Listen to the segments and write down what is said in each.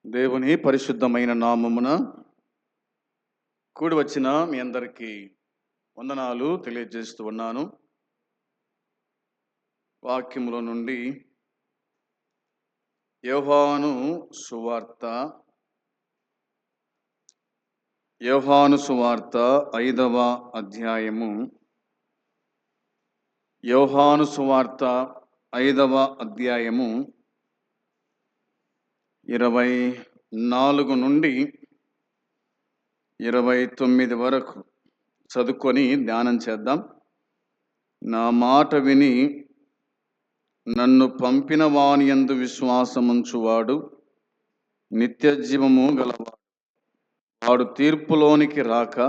దేవుని పరిశుద్ధమైన నామమున కూడి వచ్చిన మీ అందరికీ వందనాలు తెలియజేస్తూ ఉన్నాను. వాక్యములో నుండి యోహాను సువార్త 5వ అధ్యాయము. యోహాను సువార్త 5వ అధ్యాయము 24 నుండి 29 వరకు చదువుకొని ధ్యానం చేద్దాం. నా మాట విని నన్ను పంపిన వాని యందు విశ్వాసముంచువాడు నిత్య జీవము గలవాడు. వాడు తీర్పులోనికి రాక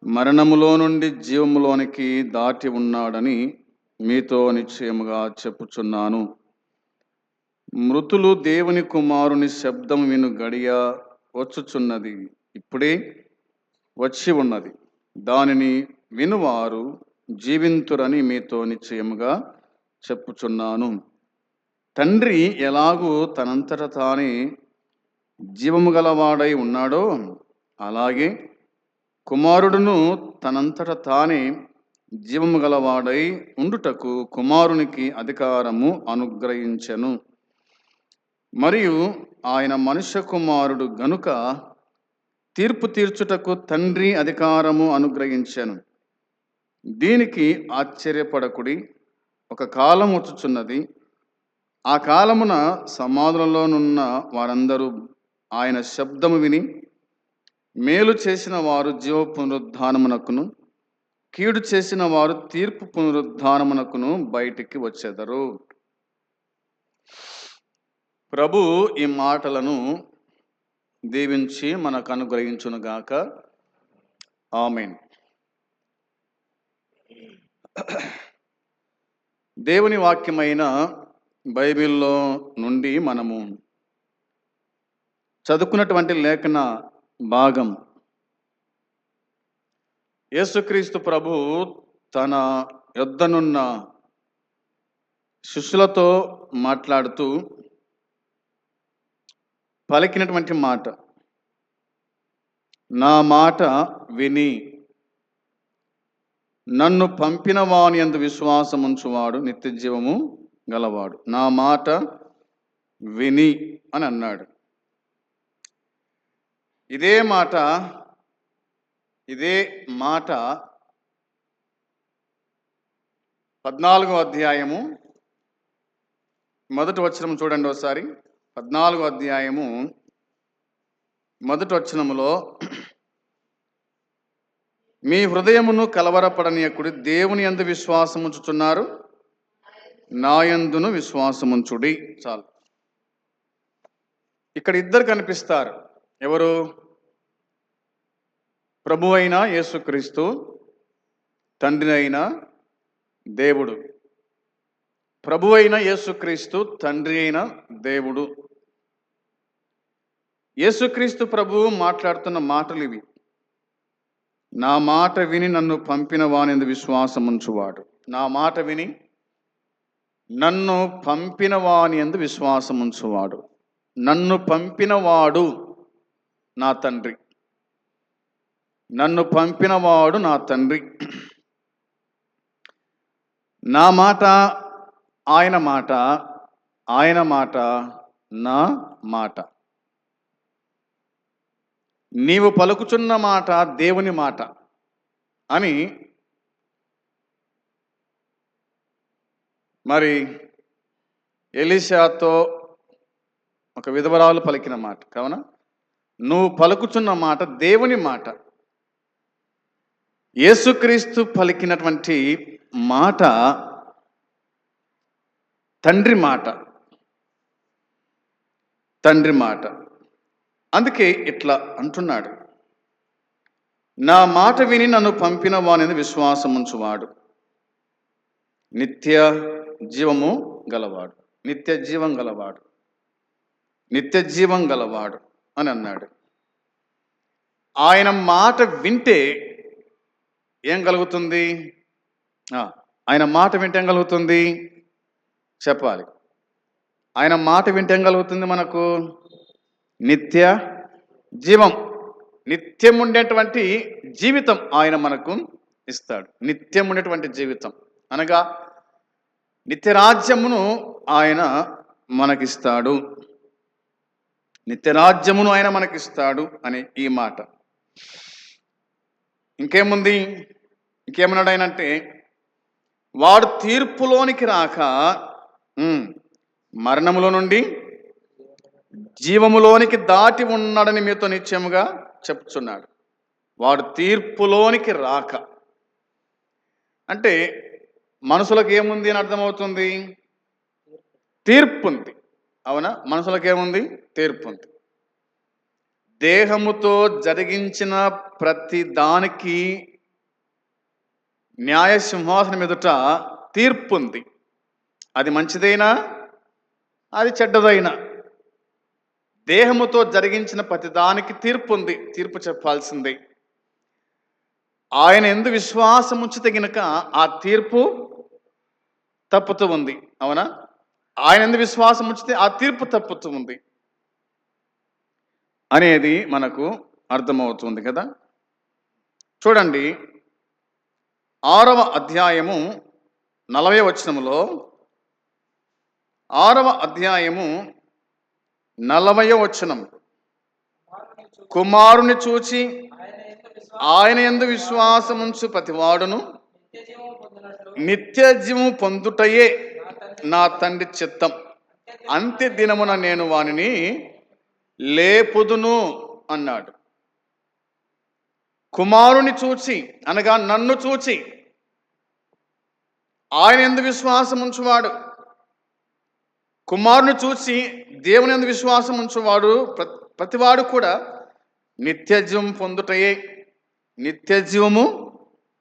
మరణములో నుండి జీవములోనికి దాటి ఉన్నాడని మీతో నిశ్చయముగా చెప్పుచున్నాను. మృతులు దేవుని కుమారుని శబ్దం విను గడియ వచ్చుచున్నది, ఇప్పుడే వచ్చి ఉన్నది. దానిని వినువారు జీవింతురని మీతో నిశ్చయముగా చెప్పుచున్నాను. తండ్రి ఎలాగూ తనంతట తానే జీవము గలవాడై ఉన్నాడో, అలాగే కుమారుడును తనంతట తానే జీవము గలవాడై ఉండుటకు కుమారునికి అధికారము అనుగ్రహించెను. మరియు ఆయన మనుష్య కుమారుడు గనుక తీర్పు తీర్చుటకు తండ్రి అధికారము అనుగ్రహించెను. దీనికి ఆశ్చర్యపడకుడి, ఒక కాలం వచ్చుచున్నది, ఆ కాలమున సమాధులలోనున్న వారందరూ ఆయన శబ్దము విని మేలు చేసిన వారు జీవ పునరుద్ధానమునకును, కీడు చేసిన వారు తీర్పు పునరుద్ధానమునకును బయటికి వచ్చెదరు. ప్రభు ఈ మాటలను దీవించి మనకు అనుగ్రహించునుగాక. ఆమేన్. దేవుని వాక్యమైన బైబిల్లో నుండి మనము చదువుకున్నటువంటి లేఖన భాగం యేసుక్రీస్తు ప్రభు తన యొద్దనున్న శిష్యులతో మాట్లాడుతూ పలికినటువంటి మాట, నా మాట విని నన్ను పంపిన వాని యందు విశ్వాసముంచువాడు నిత్య జీవము గలవాడు. నా మాట విని అని అన్నాడు. ఇదే మాట 14వ అధ్యాయము మొదటి వచనం చూడండి ఒకసారి. 14వ అధ్యాయము మొదటి వచనములో, మీ హృదయమును కలవరపడనీయకుడి, దేవుని యందు విశ్వాసముంచుచున్నారు, నా యందును విశ్వాసముంచుడి. చాలు. ఇక్కడ ఇద్దరు కనిపిస్తారు. ఎవరు? ప్రభు అయిన యేసుక్రీస్తు, తండ్రి అయిన దేవుడు. ప్రభు అయిన యేసుక్రీస్తు, తండ్రి అయిన దేవుడు. యేసుక్రీస్తు ప్రభువు మాట్లాడుతున్న మాటలు ఇవి. నా మాట విని నన్ను పంపిన వాని యందు విశ్వాసముంచువాడు. నా మాట విని నన్ను పంపిన వాని యందు విశ్వాసముంచువాడు. నన్ను పంపినవాడు నా తండ్రి. నన్ను పంపినవాడు నా తండ్రి. నా మాట ఆయన మాట, ఆయన మాట నా మాట. నీవు పలుకుచున్న మాట దేవుని మాట అని మరి ఎలీషాతో ఒక విధవరాలు పలికిన మాట కావున, నువ్వు పలుకుచున్న మాట దేవుని మాట. యేసుక్రీస్తు పలికినటువంటి మాట తండ్రి మాట, తండ్రి మాట. అందుకే ఇట్లా అంటున్నాడు, నా మాట విని నన్ను పంపిన వాని విశ్వాసముంచువాడు నిత్య జీవము గలవాడు, నిత్య జీవం గలవాడు, నిత్య జీవం గలవాడు అని అన్నాడు. ఆయన మాట వింటే ఏం కలుగుతుంది? ఆయన మాట వింటే ఏం కలుగుతుంది చెప్పాలి. ఆయన మాట వింటే ఏం కలుగుతుంది మనకు? నిత్య జీవం. నిత్యం ఉండేటువంటి జీవితం ఆయన మనకు ఇస్తాడు. నిత్యం ఉండేటువంటి జీవితం అనగా నిత్యరాజ్యమును ఆయన మనకిస్తాడు. నిత్యరాజ్యమును ఆయన మనకిస్తాడు అనే ఈ మాట. ఇంకేముంది? ఇంకేమన్నాడు ఆయన అంటే, వాడు తీర్పులోనికి రాక మరణములో నుండి జీవములోనికి దాటి ఉన్నాడని మీతో నిశ్చయముగా చెప్తున్నాడు. వాడు తీర్పులోనికి రాక అంటే మనుషులకు ఏముంది అని అర్థమవుతుంది? తీర్పు ఉంది. అవునా? మనుషులకు ఏముంది? తీర్పు ఉంది. దేహముతో జరిగించిన ప్రతి దానికి న్యాయ సింహాసనం ఎదుట తీర్పు ఉంది. అది మంచిదైనా అది చెడ్డదైనా దేహముతో జరిగించిన ప్రతి దానికి తీర్పు ఉంది. తీర్పు చెప్పాల్సిందే. ఆయన యందు విశ్వాసం ఉంచితే గనుక ఆ తీర్పు తప్పుతూ ఉంది. అవునా? ఆయన యందు విశ్వాసం ఉంచితే ఆ తీర్పు తప్పుతూ ఉంది అనేది మనకు అర్థమవుతుంది కదా. చూడండి, 6వ అధ్యాయము 40వ వచనములో, 6వ అధ్యాయము 40వ వచనం, కుమారుని చూచి ఆయన యందు విశ్వాసముంచు ప్రతివాడును నిత్య జీవము పొందుటయే నా తండ్రి చిత్తం. అంత్య దినమున నేను వానిని లేపుదును అన్నాడు. కుమారుని చూచి అనగా నన్ను చూచి ఆయన యందు విశ్వాసం ఉంచువాడు, కుమారుని చూసి దేవుని యందు విశ్వాసం ఉంచువాడు ప్రతివాడు కూడా నిత్య జీవం పొందుటయే, నిత్య జీవము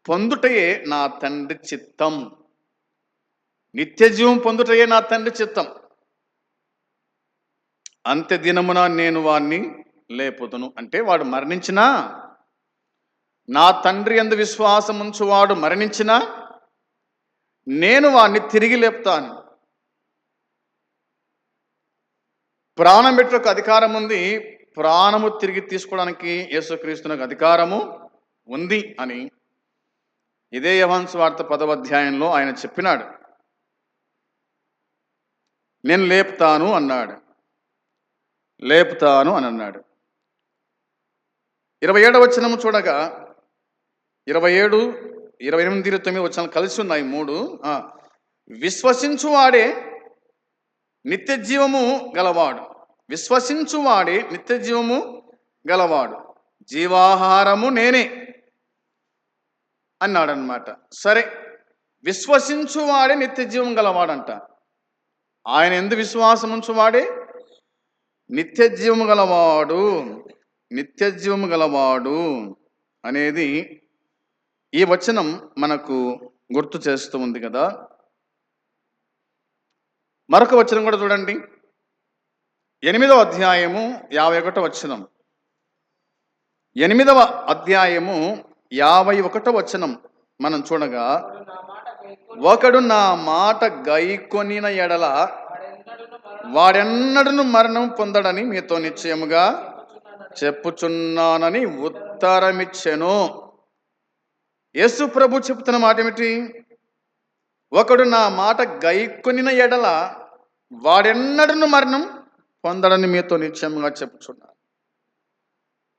పొందుటయే నా తండ్రి చిత్తం. నిత్య జీవం పొందుటయే నా తండ్రి చిత్తం. అంత్య దినమున నేను వాడిని లేపుదును అంటే వాడు మరణించినా, నా తండ్రి యందు విశ్వాసం ఉంచువాడు మరణించినా నేను వాడిని తిరిగి లేపుతాను. ప్రాణం పెట్టుటకు అధికారం ఉంది, ప్రాణము తిరిగి తీసుకోవడానికి యేసుక్రీస్తునకు అధికారము ఉంది అని ఇదే యోహాను సువార్త 10వ అధ్యాయంలో ఆయన చెప్పినాడు. నేను లేపుతాను అన్నాడు. లేపుతాను అని అన్నాడు. 27వ వచనము చూడగా 27, 28, 29 వచనాలు కలిసి ఉన్నాయి. 3 విశ్వసించువాడే నిత్య జీవము గలవాడు, విశ్వసించువాడే నిత్య జీవము గలవాడు, జీవాహారము నేనే అన్నాడనమాట. సరే, విశ్వసించువాడే నిత్య జీవం గలవాడంట. ఆయన ఎందు విశ్వాసం ఉంచువాడే నిత్య జీవము గలవాడు, నిత్య జీవము గలవాడు అనేది ఈ వచనం మనకు గుర్తు చేస్తూ ఉంది కదా. మరొక వచనం కూడా చూడండి, 8వ అధ్యాయము 51వ వచనం. 8వ అధ్యాయము 51వ వచనం మనం చూడగా, ఒకడు నా మాట గైకొనిన ఎడల వాడెన్నడను మరణం పొందడని మీతో నిశ్చయముగా చెప్పుచున్నానని ఉత్తరమిచ్చెను. యేసు ప్రభు చెప్తున్న మాట ఏమిటి? ఒకడు నా మాట గైకొనిన ఎడల వాడెన్నడను మరణం పొందడని మీతో నిశ్చయముగా చెప్పుచున్నాను.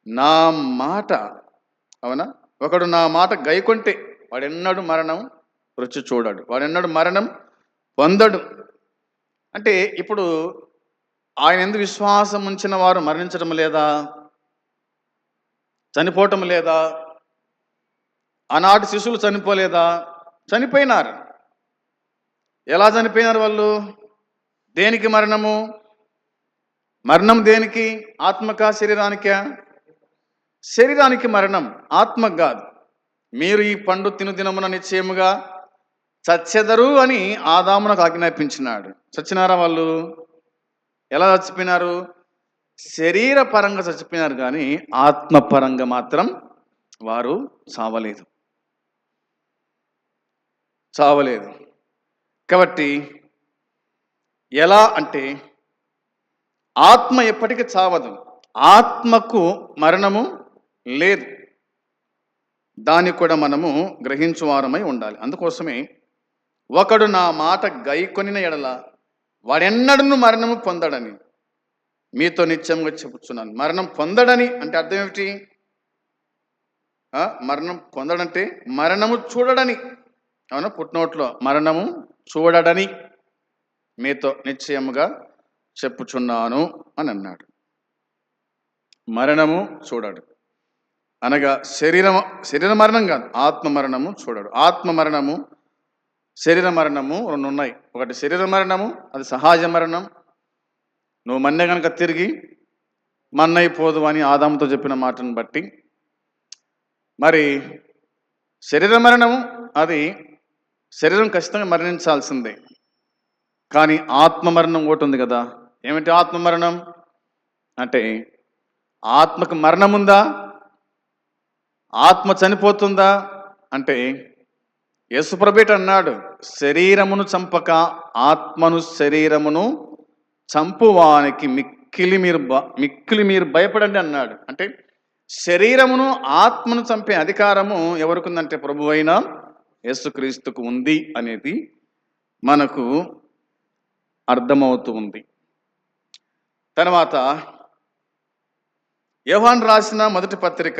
నా మాట, అవునా? ఒకడు నా మాట గైకొంటే వాడెన్నడు మరణం రుచి చూడడు, వాడెన్నడు మరణం పొందడు. అంటే ఇప్పుడు ఆయన యందు విశ్వాసం ఉంచిన వారు మరణించడం లేదా? చనిపోవటం లేదా? ఆనాటి శిశువులు చనిపోలేదా? చనిపోయినారు. ఎలా చనిపోయినారు వాళ్ళు? దేనికి మరణము? మరణం దేనికి? ఆత్మకా శరీరానికా? శరీరానికి మరణం, ఆత్మకు కాదు. మీరు ఈ పండు తినుదినమున నిశ్చయముగా చచ్చెదరు అని ఆదామునకు ఆజ్ఞాపించినాడు. చచ్చినారా వాళ్ళు? ఎలా చచ్చిపోయినారు? శరీరపరంగా చచ్చిపోయినారు, కానీ ఆత్మపరంగా మాత్రం వారు చావలేదు. కాబట్టి ఎలా అంటే ఆత్మ ఎప్పటికీ చావదు, ఆత్మకు మరణము లేదు. దాన్ని కూడా మనము గ్రహించువారమై ఉండాలి. అందుకోసమే ఒకడు నా మాట గైకొనిన ఎడల వాడెన్నడూ మరణము పొందడని మీతో నిత్యంగా చెప్పుచున్నాను. మరణం పొందడని అంటే అర్థం ఏమిటి? మరణం పొందడంటే మరణము చూడడని. అవునా? పుట్టినోట్లో మరణము చూడడని మీతో నిశ్చయముగా చెప్పుచున్నాను అని అన్నాడు. మరణము చూడడు అనగా శరీర మరణం కాదు, ఆత్మ మరణము చూడడు. ఆత్మ మరణము, శరీర మరణము రెండు ఉన్నాయి. ఒకటి శరీర మరణము, అది సహజ మరణం. నువ్వు మన్నే కనుక తిరిగి మన్నైపోదు అని ఆదాముతో చెప్పిన మాటను బట్టి, మరి శరీర మరణము అది శరీరం ఖచ్చితంగా మరణించాల్సిందే. కానీ ఆత్మ మరణం ఒకటి ఉంది కదా. ఏమిటి ఆత్మ మరణం అంటే? ఆత్మకు మరణం ఉందా? ఆత్మ చనిపోతుందా అంటే యేసుప్రభువు అన్నాడు, శరీరమును చంపక ఆత్మను శరీరమును చంపువానికి మిక్కిలి మీరు భయపడండి అన్నాడు. అంటే శరీరమును ఆత్మను చంపే అధికారము ఎవరికి ఉందంటే ప్రభువైన యేసుక్రీస్తుకు ఉంది అనేది మనకు అర్థమవుతూ ఉంది. తర్వాత యోహాను రాసిన మొదటి పత్రిక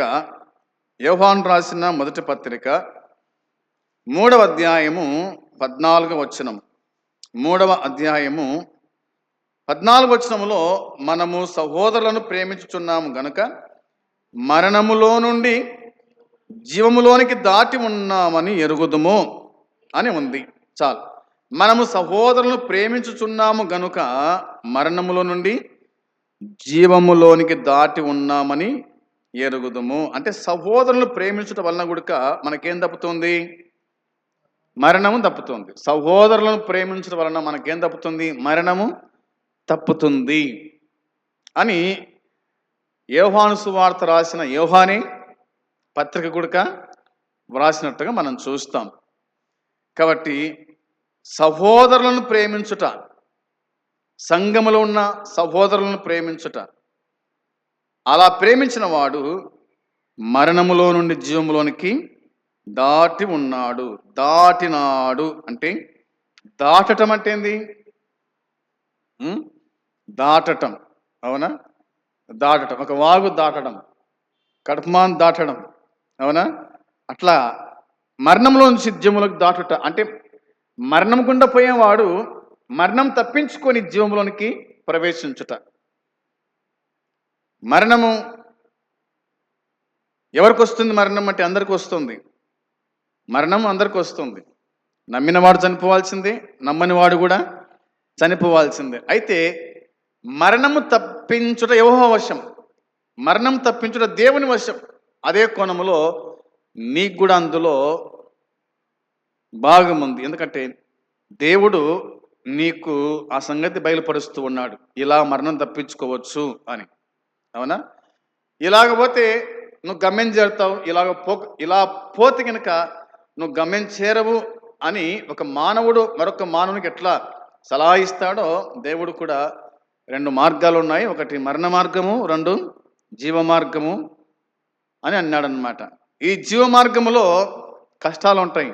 3వ అధ్యాయము 14వ వచనం. 3వ అధ్యాయము 14వ వచనములో మనము సహోదరులను ప్రేమించుచున్నాము గనుక మరణములో నుండి జీవములోనికి దాటి ఉన్నామని ఎరుగుదుము అని ఉంది. చాలు. మనము సహోదరులను ప్రేమించుచున్నాము గనుక మరణములో నుండి జీవములోనికి దాటి ఉన్నామని ఎరుగుదుము. అంటే సహోదరులను ప్రేమించటం వలన కూడా మనకేం తప్పుతుంది? మరణము తప్పుతుంది. సహోదరులను ప్రేమించడం వలన మనకేం తప్పుతుంది? మరణము తప్పుతుంది అని యోహాను సువార్త రాసిన యోహానే పత్రిక కూడా వ్రాసినట్టుగా మనం చూస్తాం. కాబట్టి సహోదరులను ప్రేమించుట, సంఘములో ఉన్న సహోదరులను ప్రేమించుట, అలా ప్రేమించిన వాడు మరణములో నుండి జీవములోనికి దాటి ఉన్నాడు. దాటినాడు అంటే దాటటం అంటే ఏంది? దాటటం. అవునా? దాటటం, ఒక వాగు దాటడం, కడపమాన్ దాటడం. అవునా? అట్లా మరణంలో నుంచి జీవములోకి దాటుట అంటే మరణం గుండా పోయేవాడు మరణం తప్పించుకొని జీవంలోనికి ప్రవేశించుట. మరణము ఎవరికి వస్తుంది? మరణం అంటే అందరికి వస్తుంది. మరణం అందరికి వస్తుంది. నమ్మినవాడు చనిపోవాల్సిందే, నమ్మనివాడు కూడా చనిపోవాల్సిందే. అయితే మరణము తప్పించుట యెహోవా వశం, మరణం తప్పించుట దేవుని వశం. అదే కోణములో నీకు కూడా అందులో భాగం ఉంది. ఎందుకంటే దేవుడు నీకు ఆ సంగతి బయలుపరుస్తూ ఉన్నాడు, ఇలా మరణం తప్పించుకోవచ్చు అని. అవునా? ఇలాగపోతే నువ్వు గమ్యం చేరుతావు, ఇలా పోతే కనుక నువ్వు గమ్యం చేరవు అని ఒక మానవుడు మరొక మానవునికి ఎట్లా సలహా ఇస్తాడో దేవుడు కూడా 2 మార్గాలు ఉన్నాయి. ఒకటి మరణ మార్గము, 2 జీవ మార్గము అని అన్నాడనమాట. ఈ జీవ మార్గములో కష్టాలు ఉంటాయి.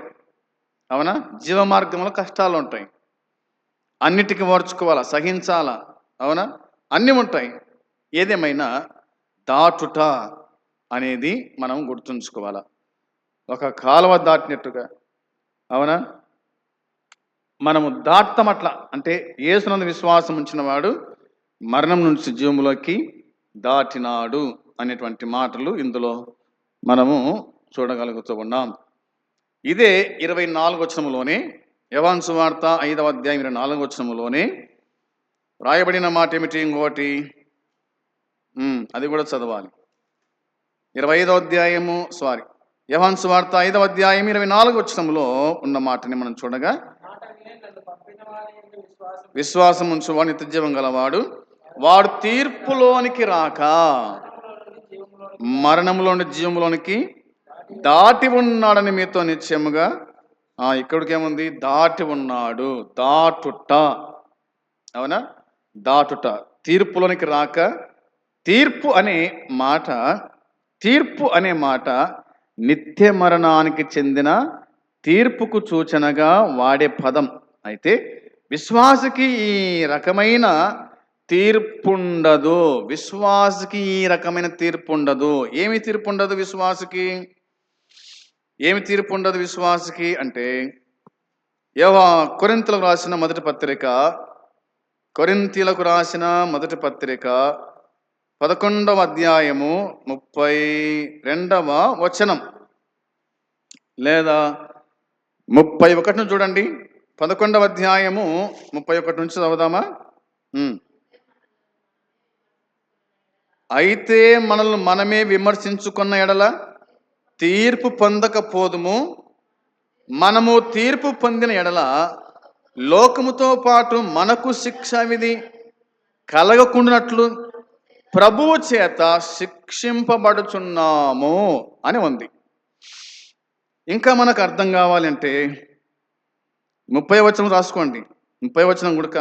అవునా? జీవ మార్గంలో కష్టాలు ఉంటాయి. అన్నిటికీ ఓర్చుకోవాలా, సహించాలా. అవునా? అన్నీ ఉంటాయి. ఏదేమైనా దాటుట అనేది మనం గుర్తుంచుకోవాలా. ఒక కాలువ దాటినట్టుగా. అవునా? మనము దాటుతాం. అట్లా అంటే యేసునందు విశ్వాసం ఉంచిన వాడు మరణం నుంచి జీవములోకి దాటినాడు అనేటువంటి మాటలు ఇందులో మనము చూడగలుగుతూ ఉన్నాం. ఇదే 24వ వచనములోనే, యోహాను సువార్త 5వ అధ్యాయం 24వ వచనములోనే రాయబడిన మాట ఏమిటి? ఇంకోటి అది కూడా చదవాలి. 25వ అధ్యాయము యోహాను సువార్త 5వ అధ్యాయం 24వ వచనములో ఉన్న మాటని మనం చూడగా, విశ్వాసం ఉంచువాడు నిత్యజీవం గలవాడు, వాడు తీర్పులోనికి రాక మరణంలో నుండి జీవములోనికి దాటి ఉన్నాడని మీతో నిశ్చయముగా. ఇక్కడికి ఏముంది? దాటి ఉన్నాడు. దాటుట. అవునా? దాటుట. తీర్పులోనికి రాక తీర్పు అనే మాట తీర్పు అనే మాట నిత్య మరణానికి చెందిన తీర్పుకు సూచనగా వాడే పదం. అయితే విశ్వాసకి ఈ రకమైన తీర్పుండదు. విశ్వాసకి ఈ రకమైన తీర్పుండదు. ఏమి తీర్పుండదు విశ్వాసకి? ఏమి తీర్పుండదు విశ్వాసకి అంటే, కొరింథీయులకు రాసిన మొదటి పత్రిక, కొరింథీయులకు రాసిన మొదటి పత్రిక 11వ అధ్యాయము 32వ వచనం లేదా 31 చూడండి. 11వ అధ్యాయము 31 నుంచి చదువుదామా? అయితే మనల్ని మనమే విమర్శించుకున్న ఎడల తీర్పు పొందకపోదుము. మనము తీర్పు పొందిన ఎడల లోకముతో పాటు మనకు శిక్ష విధి కలగకుండానట్లు ప్రభువు చేత శిక్షింపబడుచున్నాము అని ఉంది. ఇంకా మనకు అర్థం కావాలంటే 30వ వచనం రాసుకోండి. 30వ వచనం గుడక,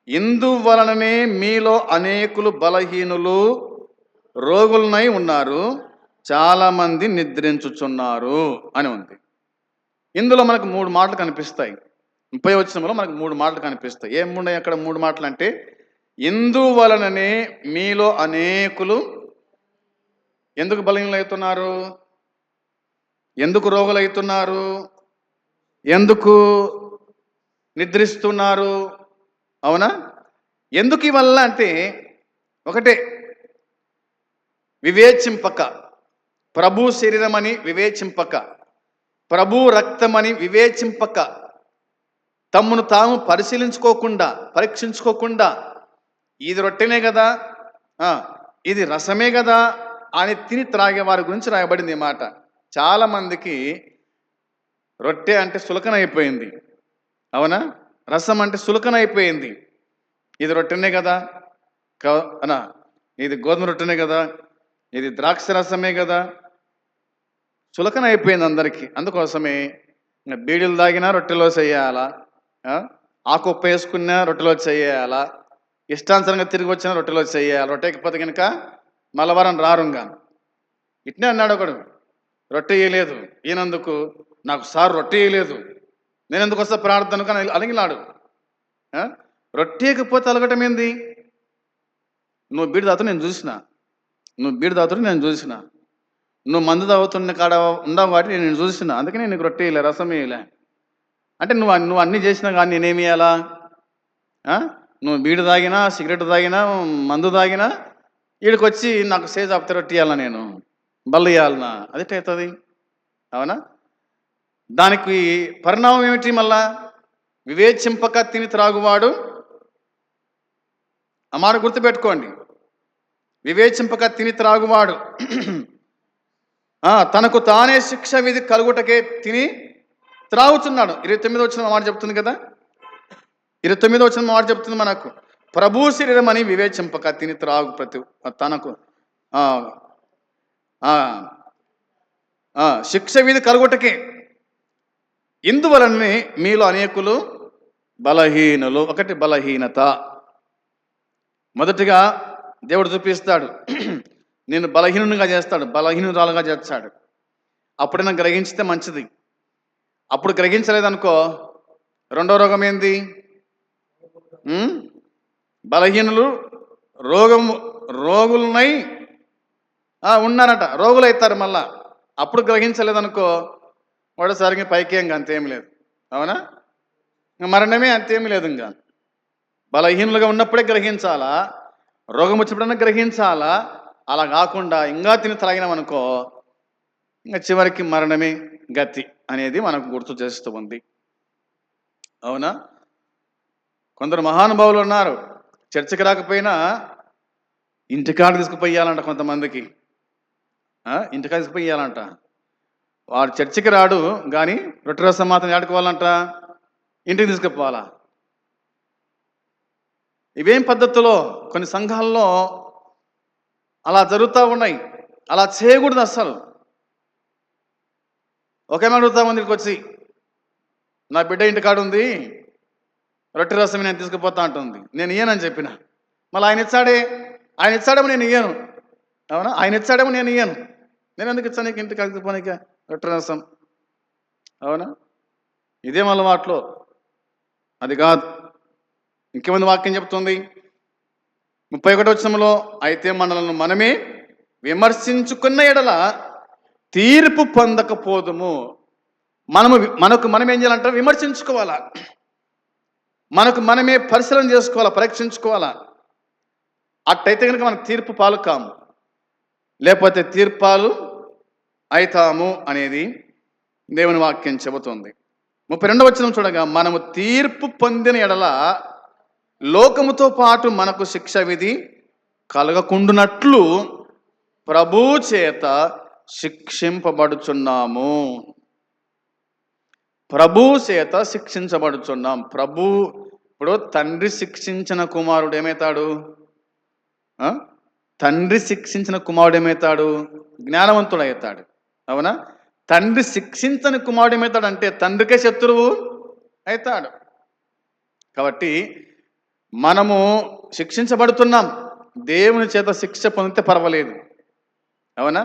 ఇందువలననే మీలో అనేకులు బలహీనులు రోగులనై ఉన్నారు, చాలా మంది నిద్రించుచున్నారు అని ఉంది. ఇందులో మనకు 3 మాటలు కనిపిస్తాయి. 30వ వచనంలో మనకు 3 మాటలు కనిపిస్తాయి. ఏమున్నాయి అక్కడ 3 మాటలు అంటే, ఇందువలననే మీలో అనేకులు ఎందుకు బలహీనులు అవుతున్నారు? ఎందుకు రోగులు అవుతున్నారు? ఎందుకు నిద్రిస్తున్నారు? అవునా? ఎందుకు ఇవల్ల అంటే, ఒకటే, వివేచింపక, ప్రభు శరీరం అని వివేచింపక, ప్రభు రక్తమని వివేచింపక, తమ్మును తాము పరిశీలించుకోకుండా, పరీక్షించుకోకుండా, ఇది రొట్టెనే కదా, ఇది రసమే కదా అని తిని త్రాగే వారి గురించి రాయబడింది ఈ మాట. చాలా మందికి రొట్టె అంటే సులకన అయిపోయింది. అవునా? రసం అంటే సులకన అయిపోయింది. ఇది రొట్టెనే కదా, అనా ఇది గోధుమ రొట్టెనే కదా, ఇది ద్రాక్ష రసమే కదా, చులకన అయిపోయింది అందరికీ. అందుకోసమే బీడీలు తాగినా రొట్టెలో చేయాలా, ఆకుప్ప వేసుకున్నా రొట్టెలో చేయాలా, ఇష్టానుసారంగా తిరిగి వచ్చినా రొట్టెలో చేయాలి. రొట్టెకపోతే కనుక మలవరం రారుగా. ఇట్నే అన్నాడు ఒకడు, రొట్టె వేయలేదు, ఈయనందుకు నాకు సార్ రొట్టె వేయలేదు, నేను ఎందుకు వస్తా ప్రార్థనకు అని అలిగిలాడు. రొట్టెకపోతే అలగటం ఏంది? నువ్వు బీడి తాగుతూ నేను చూసిన, నువ్వు మందు తాగుతున్న కాడ ఉండవు కాబట్టి నేను చూసిన, అందుకని నీకు రొట్టె వేయలే, రసం వేయలే అంటే నువ్వు అన్నీ చేసినా కానీ నేనేమి వేయాలా? నువ్వు బీడి తాగినా, సిగరెట్ తాగినా, మందు తాగినా వీడికి వచ్చి నాకు సేజ్ ఆపితే రొట్టె ఇవ్వాలా, నేను బల్ల ఇవ్వాలనా? అది అవుతుంది. అవునా? దానికి పరిణామం ఏమిటి? మళ్ళా వివేచింపక తిని త్రాగువాడు, ఆ మాట గుర్తుపెట్టుకోండి, వివేచింపక తిని త్రాగువాడు తనకు తానే శిక్ష విధి కలుగుటకే తిని త్రాగుతున్నాడు. 29వ వచనం మాట చెప్తుంది కదా, 29వ వచనం మాట చెప్తుంది మనకు, ప్రభు శరీరం అని వివేచింపక తిని త్రాగు ప్రతి తనకు శిక్ష విధి కలుగుటకే. ఇందువలనే మీలో అనేకులు బలహీనులు. ఒకటి బలహీనత. మొదటిగా దేవుడు చూపిస్తాడు, నేను బలహీనునిగా చేస్తాడు, బలహీనురాలుగా చేస్తాడు. అప్పుడైనా గ్రహించితే మంచిది. అప్పుడు గ్రహించలేదనుకో, రెండో రోగం ఏంది? బలహీనులు రోగులనై ఉన్నారట, రోగులు అవుతారు. మళ్ళా అప్పుడు గ్రహించలేదనుకో, ఒకటోసారికి పైకి ఇంకా అంతేం లేదు. అవునా? మరణమే, అంతేమీ లేదు. ఇంకా బలహీనులుగా ఉన్నప్పుడే గ్రహించాలా, రోగం వచ్చినప్పుడన్నా గ్రహించాలా. అలా కాకుండా ఇంకా తిని త్రాగినామనుకో, ఇంకా చివరికి మరణమే గతి అనేది మనకు గుర్తు చేస్తూ ఉంది. అవునా? కొందరు మహానుభావులు ఉన్నారు, చర్చకి రాకపోయినా ఇంటికాడ తీసుకుపోయాలంట. కొంతమందికి ఇంటికాడ తీసుకుపోయాలంట. వాడు చర్చికి రాడు కానీ రొట్టె రసం మాత్రం ఆడుకోవాలంట, ఇంటికి తీసుకుపోవాలా. ఇవేం పద్ధతులో కొన్ని సంఘాల్లో అలా జరుగుతూ ఉన్నాయి. అలా చేయకూడదు అస్సలు. ఒకేమో అడుగుతా మందికి వచ్చి, నా బిడ్డ ఇంటికాడు ఉంది, రొట్టె రసం నేను తీసుకుపోతా అంటుంది. నేను ఇయ్యనని చెప్పిన, మళ్ళీ ఆయన ఇచ్చాడే, ఆయన ఇచ్చాడేమో నేను ఇయ్యాను. అవునా? ఆయన ఇచ్చాడేమో నేను ఇయ్యాను. నేను ఎందుకు ఇచ్చాను నీకు ఇంటికి కలిసిపోనిక రసం? అవునా? ఇదేం అలవాట్లో? అది కాదు. ఇంకేముంది వాక్యం చెప్తుంది 31వ వచనంలో, అయితే మనలను మనమే విమర్శించుకున్న ఎడల తీర్పు పొందకపోదుము. మనకు మనం ఏం చేయాలంటే విమర్శించుకోవాలా, మనకు మనమే పరిశీలన చేసుకోవాలా, పరీక్షించుకోవాలా. అట్టయితే కనుక మనకు తీర్పు పాలు కాము, లేకపోతే తీర్పాలు అవుతాము అనేది దేవుని వాక్యం చెబుతుంది. 32వ వచనం చూడగా, మనము తీర్పు పొందిన ఎడల లోకముతో పాటు మనకు శిక్ష విధి కలగకుండునట్లు ప్రభు చేత శిక్షింపబడుచున్నాము. ప్రభు చేత శిక్షించబడుచున్నాం. ఇప్పుడు తండ్రి శిక్షించిన కుమారుడు ఏమవుతాడు? తండ్రి శిక్షించిన కుమారుడు ఏమవుతాడు? జ్ఞానవంతుడు అవుతాడు. అవునా? తండ్రి శిక్షించని కుమారుడు ఏమవుతాడు అంటే తండ్రికే శత్రువు అవుతాడు. కాబట్టి మనము శిక్షించబడుతున్నాం. దేవుని చేత శిక్ష పొందితే పర్వాలేదు. అవునా?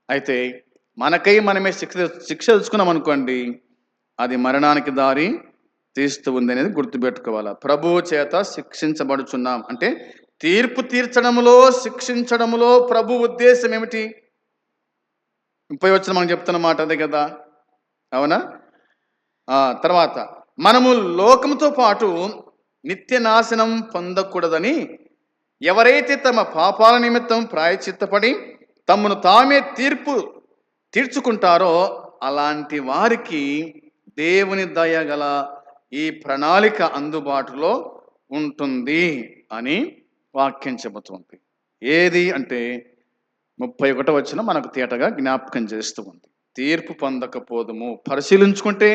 అయితే మనకై మనమే శిక్ష తెచ్చుకున్నాం అనుకోండి, అది మరణానికి దారి తీస్తూ ఉంది అనేది గుర్తుపెట్టుకోవాలా. ప్రభువు చేత శిక్షించబడుచున్నాం అంటే తీర్పు తీర్చడంలో, శిక్షించడంలో ప్రభు ఉద్దేశం ఏమిటి? 30 వచనం మనం చెప్తున్న మాట అదే కదా. అవునా? తర్వాత మనము లోకముతో పాటు నిత్య నాశనం పొందకూడదని ఎవరైతే తమ పాపాల నిమిత్తం ప్రాయశ్చిత్తపడి తమను తామే తీర్చుకుంటారో అలాంటి వారికి దేవుని దయ గల ఈ ప్రణాళిక అందుబాటులో ఉంటుంది అని వాక్యం చెబుతుంది. ఏది అంటే 31వ వచనం మనకు తేటగా జ్ఞాపకం చేస్తూ ఉంది. తీర్పు పొందకపోదుము. పరిశీలించుకుంటే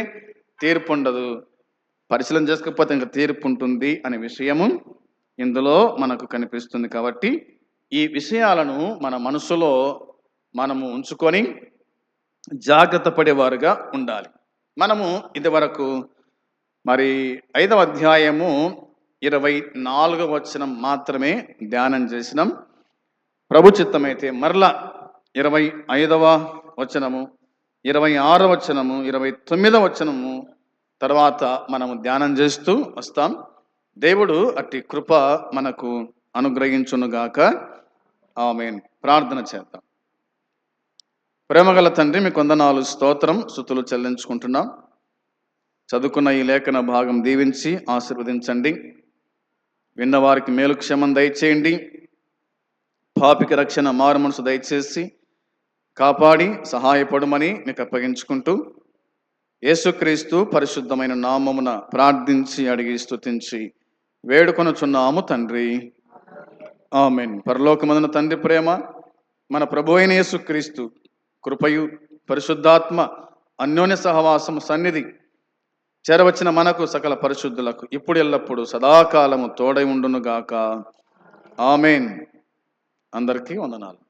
తీర్పు ఉండదు, పరిశీలన చేసుకోకపోతే ఇంకా తీర్పు ఉంటుంది అనే విషయము ఇందులో మనకు కనిపిస్తుంది. కాబట్టి ఈ విషయాలను మన మనసులో మనము ఉంచుకొని జాగ్రత్త పడేవారుగా ఉండాలి. మనము ఇదివరకు మరి 5వ అధ్యాయము 24వ వచనం మాత్రమే ధ్యానం చేసినాం. ప్రభు చిత్తమైతే మరలా 25వ వచనము, 26వ వచనము, 29వ వచనము తర్వాత మనము ధ్యానం చేస్తూ వస్తాం. దేవుడు అట్టి కృప మనకు అనుగ్రహించునుగాక. ఆమేన్. ప్రార్థన చేద్దాం. ప్రేమగల తండ్రి, మీకు వందనాలు, స్తోత్రం, స్తుతులు చెల్లించుకుంటున్నాం. చదువుకున్న ఈ లేఖన భాగం దీవించి ఆశీర్వదించండి. విన్నవారికి మేలు క్షేమం దయచేయండి. పాపికి రక్షణ మారు మనసు దయచేసి కాపాడి సహాయపడమని మీకు అప్పగించుకుంటూ యేసుక్రీస్తు పరిశుద్ధమైన నామమున ప్రార్థించి అడిగి స్తుతించి వేడుకొనుచున్నాము తండ్రి. ఆమేన్. పరలోకమందున తండ్రి ప్రేమ, మన ప్రభు అయిన యేసుక్రీస్తు కృపయు, పరిశుద్ధాత్మ అన్యోన్య సహవాసము సన్నిధి చేరవచ్చిన మనకు సకల పరిశుద్ధులకు ఇప్పుడు ఎల్లప్పుడు సదాకాలము తోడై ఉండునుగాక. ఆమేన్. అందరికీ వందనాలు.